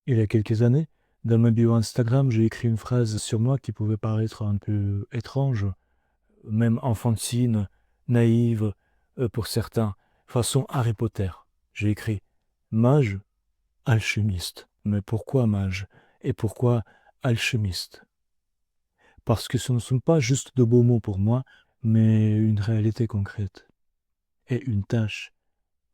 Il y a quelques années, dans ma bio Instagram, j'ai écrit une phrase sur moi qui pouvait paraître un peu étrange, même enfantine, naïve pour certains, façon Harry Potter. J'ai écrit mage, alchimiste. Mais pourquoi mage? Et pourquoi alchimiste? Parce que ce ne sont pas juste de beaux mots pour moi, mais une réalité concrète et une tâche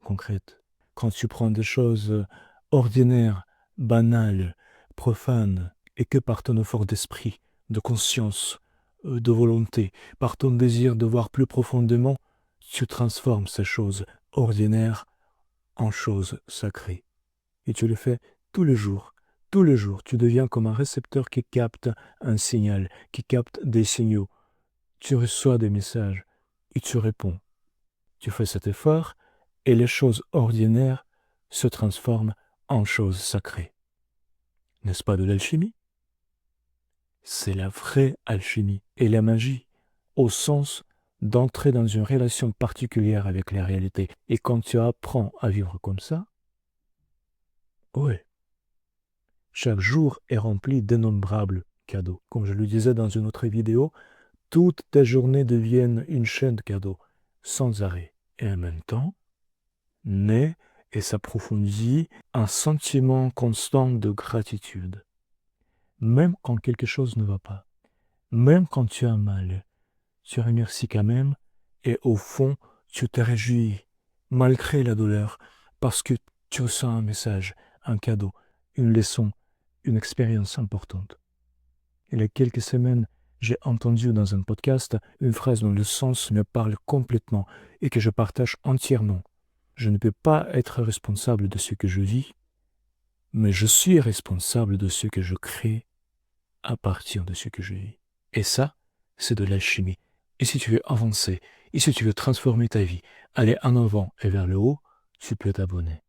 concrète. Quand tu prends des choses ordinaires, banales, profanes, et que par ton effort d'esprit, de conscience, de volonté, par ton désir de voir plus profondément, tu transformes ces choses ordinaires en choses sacrées. Et tu le fais tous les jours. Tous les jours, tu deviens comme un récepteur qui capte un signal, qui capte des signaux. Tu reçois des messages et tu réponds. Tu fais cet effort et les choses ordinaires se transforment en choses sacrées. N'est-ce pas de l'alchimie? C'est la vraie alchimie et la magie, au sens d'entrer dans une relation particulière avec la réalité. Et quand tu apprends à vivre comme ça, ouais, chaque jour est rempli d'innombrables cadeaux. Comme je le disais dans une autre vidéo, toutes tes journées deviennent une chaîne de cadeaux, sans arrêt. Et en même temps, naît et s'approfondit un sentiment constant de gratitude. Même quand quelque chose ne va pas, même quand tu as mal, tu remercies quand même et au fond, tu te réjouis malgré la douleur parce que tu ressens un message, un cadeau, une leçon, une expérience importante. Il y a quelques semaines, j'ai entendu dans un podcast une phrase dont le sens me parle complètement et que je partage entièrement. Je ne peux pas être responsable de ce que je vis, mais je suis responsable de ce que je crée à partir de ce que je vis. Et ça, c'est de l'alchimie. Et si tu veux avancer, et si tu veux transformer ta vie, aller en avant et vers le haut, tu peux t'abonner.